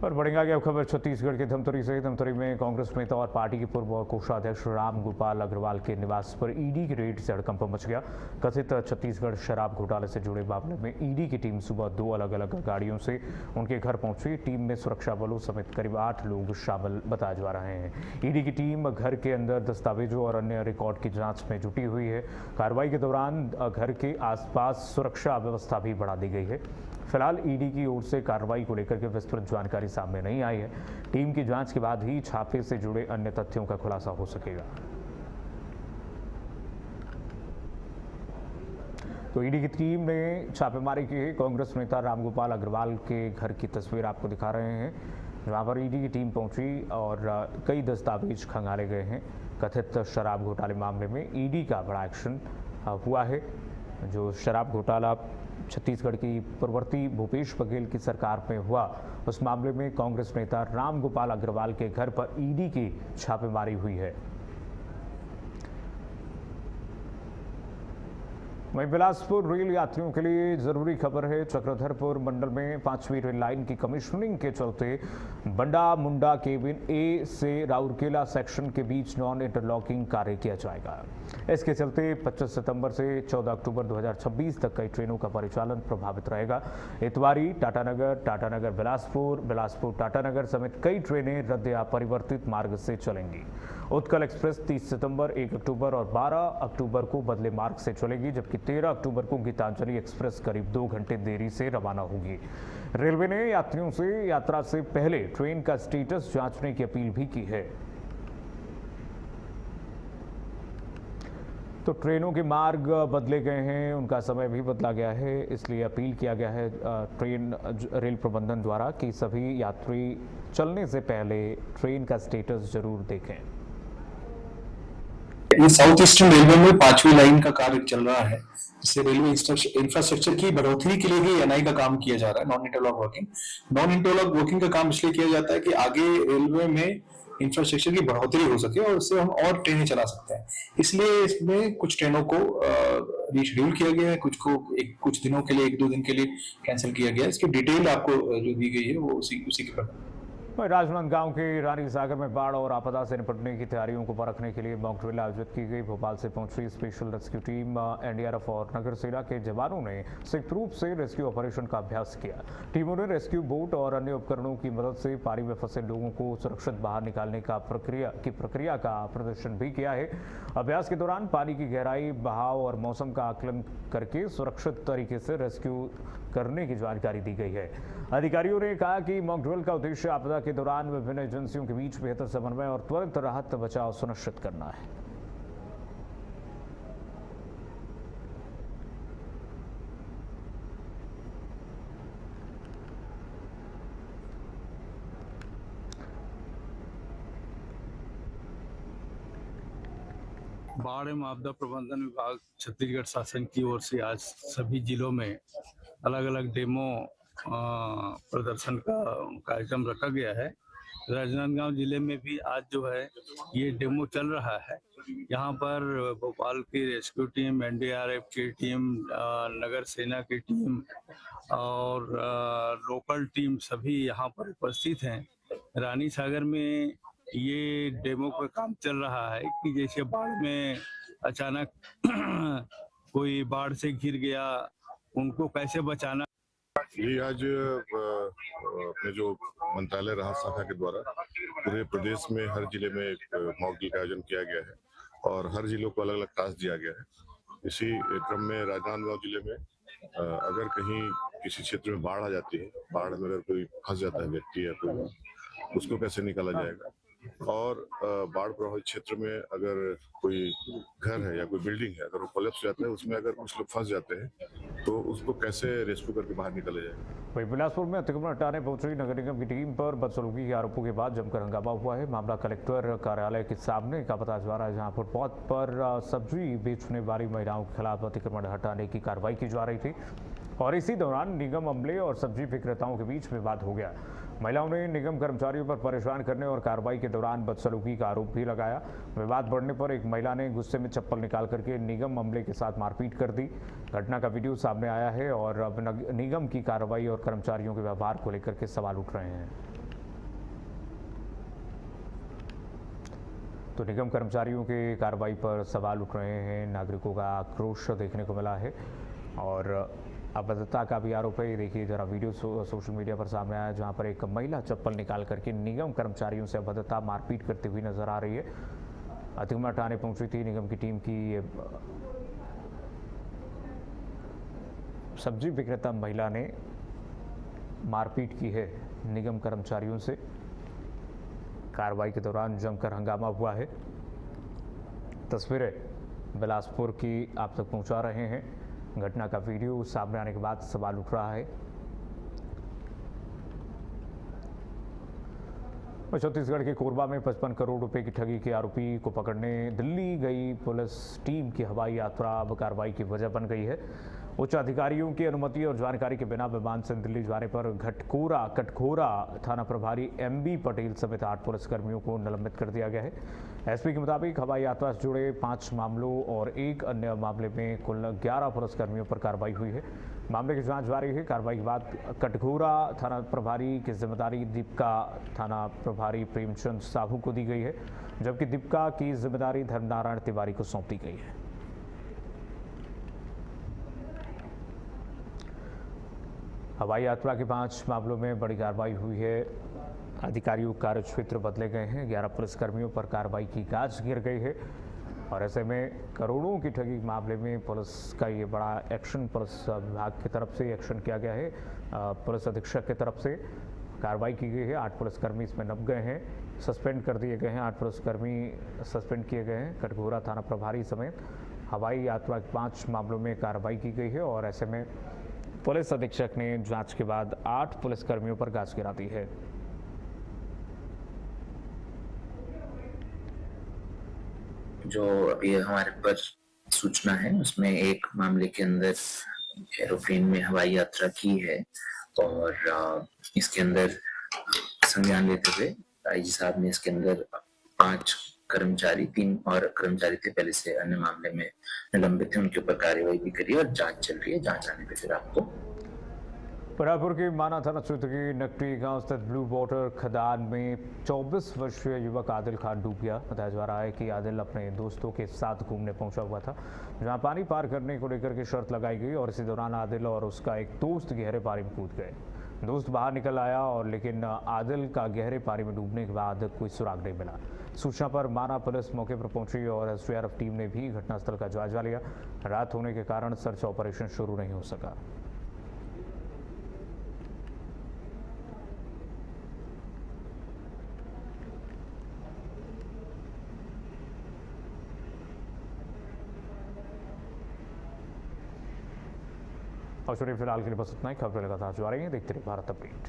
और बढ़ेंगे आगे अब खबर छत्तीसगढ़ के धमतरी से। धमतरी में कांग्रेस नेता और पार्टी के पूर्व कोषाध्यक्ष राम गोपाल अग्रवाल के निवास पर ईडी की रेड से हड़कंप मच गया। कथित छत्तीसगढ़ शराब घोटाले से जुड़े मामले में ईडी की टीम सुबह 2 अलग अलग गाड़ियों से उनके घर पहुंची। टीम में सुरक्षा बलों समेत करीब 8 लोग शामिल बताए जा रहे हैं। ईडी की टीम घर के अंदर दस्तावेजों और अन्य रिकॉर्ड की जाँच में जुटी हुई है। कार्रवाई के दौरान घर के आसपास सुरक्षा व्यवस्था भी बढ़ा दी गई है। फिलहाल ईडी की ओर से कार्रवाई को लेकर के विस्तृत जानकारी सामने नहीं आई है। टीम की जांच के बाद ही छापे से जुड़े अन्य तथ्यों का खुलासा हो सकेगा। तो ईडी की टीम ने छापेमारी की है। कांग्रेस नेता रामगोपाल अग्रवाल के घर की तस्वीर आपको दिखा रहे हैं, जहां पर ईडी की टीम पहुंची और कई दस्तावेज खंगाले गए हैं। कथित शराब घोटाले मामले में ईडी का बड़ा एक्शन हुआ है। जो शराब घोटाला छत्तीसगढ़ की पूर्ववर्ती भूपेश बघेल की सरकार में हुआ, उस मामले में कांग्रेस नेता रामगोपाल अग्रवाल के घर पर ईडी की छापेमारी हुई है। वहीं बिलासपुर रेल यात्रियों के लिए जरूरी खबर है। चक्रधरपुर मंडल में 5वीं रेल लाइन की कमिश्निंग के चलते बंडा मुंडा केबिन ए से राउरकेला सेक्शन के बीच नॉन इंटरलॉकिंग कार्य किया जाएगा। इसके चलते 25 सितंबर से 14 अक्टूबर 2026 तक कई ट्रेनों का परिचालन प्रभावित रहेगा। इतवारी टाटानगर बिलासपुर, बिलासपुर टाटानगर समेत कई ट्रेनें रद्द या परिवर्तित मार्ग से चलेंगी। उत्कल एक्सप्रेस 30 सितंबर, 1 अक्टूबर और 12 अक्टूबर को बदले मार्ग से चलेगी, जबकि 13 अक्टूबर को गीतांजलि एक्सप्रेस करीब 2 घंटे देरी से रवाना होगी। रेलवे ने यात्रियों से यात्रा से पहले ट्रेन का स्टेटस जांचने की अपील भी की है। तो ट्रेनों के मार्ग बदले गए हैं, उनका समय भी बदला गया है, इसलिए अपील किया गया है रेल प्रबंधन द्वारा कि सभी यात्री चलने से पहले ट्रेन का स्टेटस जरूर देखें। ये साउथ ईस्टर्न रेलवे में 5वीं लाइन का कार्य चल रहा है, जिससे रेलवे इंफ्रास्ट्रक्चर की बढ़ोतरी के लिए ही एनआई का काम किया जा रहा है, non interlock working. Non interlock working का काम इसलिए किया जाता है कि आगे रेलवे में इंफ्रास्ट्रक्चर की बढ़ोतरी हो सके और उससे हम और ट्रेनें चला सकते हैं। इसलिए इसमें कुछ ट्रेनों को रीशेड्यूल किया गया है, कुछ को कुछ दिनों के लिए, 1-2 दिन के लिए कैंसिल किया गया है। इसकी डिटेल आपको जो दी गई है वो उसी के प्रकार। राजनांदगांव के रानी सागर में बाढ़ और आपदा से निपटने की तैयारियों को परखने के लिए मॉक ड्रिल आयोजित की गई। भोपाल से पहुंची स्पेशल रेस्क्यू टीम, एनडीआरएफ और नगर सेना के जवानों ने संयुक्त रूप से रेस्क्यू ऑपरेशन का अभ्यास किया। टीमों ने रेस्क्यू बोट और अन्य उपकरणों की मदद से पानी में फंसे लोगों को सुरक्षित बाहर निकालने का प्रक्रिया का प्रदर्शन भी किया है। अभ्यास के दौरान पानी की गहराई, बहाव और मौसम का आकलन करके सुरक्षित तरीके से रेस्क्यू करने की जानकारी दी गई है। अधिकारियों ने कहा कि मॉक ड्रिल का उद्देश्य आपदा के दौरान विभिन्न एजेंसियों के बीच बेहतर समन्वय और त्वरित राहत बचाव सुनिश्चित करना है। बाढ़ एवं आपदा प्रबंधन विभाग छत्तीसगढ़ शासन की ओर से आज सभी जिलों में अलग अलग डेमो प्रदर्शन का कार्यक्रम रखा गया है। राजनांदगांव जिले में भी आज जो है ये डेमो चल रहा है। यहाँ पर भोपाल की रेस्क्यू टीम, एनडीआरएफ की टीम, नगर सेना की टीम और लोकल टीम सभी यहाँ पर उपस्थित हैं। रानी सागर में ये डेमो का काम चल रहा है कि जैसे बाढ़ में अचानक कोई बाढ़ से घिर गया, उनको कैसे बचाना। ये आज अपने जो मंत्रालय राहत शाखा के द्वारा पूरे प्रदेश में हर जिले में एक मॉक ड्रिल का आयोजन किया गया है और हर जिलों को अलग अलग टास्क दिया गया है। इसी क्रम में राजनांदगांव जिले में अगर कहीं किसी क्षेत्र में बाढ़ आ जाती है, बाढ़ में अगर कोई फंस जाता है व्यक्ति या कोई, उसको कैसे निकाला जाएगा, और बाढ़ प्रभावित क्षेत्र में अगर कोई घर है या कोई बिल्डिंग है, अगर वो कोलैप्स हो जाता है, उसमें अगर कुछ लोग फंस जाते हैं तो उसको कैसे रेस्क्यू करके बाहर निकाला जाएगा। वहीं बिलासपुर में अतिक्रमण हटाने पहुंची नगर निगम की टीम पर बदसलूकी के आरोपों के बाद जमकर हंगामा हुआ है। मामला कलेक्टर कार्यालय के सामने का बताया जा रहा है, जहां पर पौध पर सब्जी बेचने वाली महिलाओं के खिलाफ अतिक्रमण हटाने की कार्रवाई की जा रही थी और इसी दौरान निगम अमले और सब्जी विक्रेताओं के बीच विवाद हो गया। महिलाओं ने निगम कर्मचारियों पर परेशान करने और कार्रवाई के दौरान बदसलूकी का आरोप भी लगाया। विवाद बढ़ने पर एक महिला ने गुस्से में चप्पल निकाल करके निगम अमले के साथ मारपीट कर दी। घटना का वीडियो सामने आया है और अब निगम की कार्रवाई और कर्मचारियों के व्यवहार को लेकर के सवाल उठ रहे हैं। तो निगम कर्मचारियों के कार्रवाई पर सवाल उठ रहे हैं, नागरिकों का आक्रोश देखने को मिला है और अभद्रता का भी आरोप है। ये देखिए जरा वीडियो सोशल मीडिया पर सामने आया जहां पर एक महिला चप्पल निकाल करके निगम कर्मचारियों से अभद्रता मारपीट करती हुई नजर आ रही है। अधिगमा थाने पहुंची थी निगम की टीम की। ये सब्जी विक्रेता महिला ने मारपीट की है निगम कर्मचारियों से। कार्रवाई के दौरान जमकर हंगामा हुआ है। तस्वीरें बिलासपुर की आप तक पहुंचा रहे हैं। घटना का वीडियो सामने आने के बाद सवाल उठ रहा है। छत्तीसगढ़ के कोरबा में 55 करोड़ रुपए की ठगी के आरोपी को पकड़ने दिल्ली गई पुलिस टीम की हवाई यात्रा अब कार्रवाई की वजह बन गई है। उच्च अधिकारियों की अनुमति और जानकारी के बिना विमान से दिल्ली जाने पर कटघोरा थाना प्रभारी MB पटेल समेत 8 पुलिसकर्मियों को निलंबित कर दिया गया है। SP के मुताबिक हवाई यात्रा से जुड़े 5 मामलों और एक अन्य मामले में कुल 11 पुलिसकर्मियों पर कार्रवाई हुई है। मामले की जांच जारी है। कार्रवाई के बाद कटघोरा थाना प्रभारी की जिम्मेदारी दीपिका थाना प्रभारी प्रेमचंद साहू को दी गई है, जबकि दीपिका की जिम्मेदारी धर्मनारायण तिवारी को सौंप दी गई है। हवाई यात्रा के 5 मामलों में बड़ी कार्रवाई हुई है। अधिकारियों कार्य क्षेत्र बदले गए हैं। 11 पुलिसकर्मियों पर कार्रवाई की गाज गिर गई है और ऐसे में करोड़ों की ठगी मामले में पुलिस का ये बड़ा एक्शन पुलिस विभाग की तरफ से एक्शन किया गया है। पुलिस अधीक्षक की तरफ से कार्रवाई की गई है। 8 पुलिसकर्मी इसमें नप गए हैं, सस्पेंड कर दिए गए हैं। 8 पुलिसकर्मी सस्पेंड किए गए हैं। कटघोरा थाना प्रभारी समेत हवाई यात्रा के 5 मामलों में कार्रवाई की गई है और ऐसे में पुलिस अधीक्षक ने जांच के बाद 8 पुलिसकर्मियों पर गाज गिरा दी है। जो अभी हमारे पास सूचना है उसमें एक मामले के अंदर एरोप्लेन में हवाई यात्रा की है और इसके अंदर संज्ञान लेते हुए IG साहब ने इसके अंदर 5 कर्मचारी, 3 और कर्मचारी थे पहले से अन्य मामले में निलंबित थे, उनके ऊपर कार्रवाई भी करी और जांच चल रही है। जांच आने पे फिर आपको। रायपुर के माना थाना क्षेत्र के नकटी गांव स्थित ब्लू वाटर खदान में 24 वर्षीय युवक आदिल खान डूब गया। बताया जा रहा है कि आदिल अपने दोस्तों के साथ घूमने पहुंचा हुआ था, जहां पानी पार करने को लेकर के शर्त लगाई गई और इसी दौरान आदिल और उसका एक दोस्त गहरे पानी में कूद गए। दोस्त बाहर निकल आया और लेकिन आदिल का गहरे पानी में डूबने के बाद कोई सुराग नहीं मिला। सूचना पर माना पुलिस मौके पर पहुंची और SDRF टीम ने भी घटनास्थल का जायजा लिया। रात होने के कारण सर्च ऑपरेशन शुरू नहीं हो सका। और फिलहाल के लिए बस इतना ही। खबरें लगातार जारी हैं, देखते रहिए भारत अपडेट।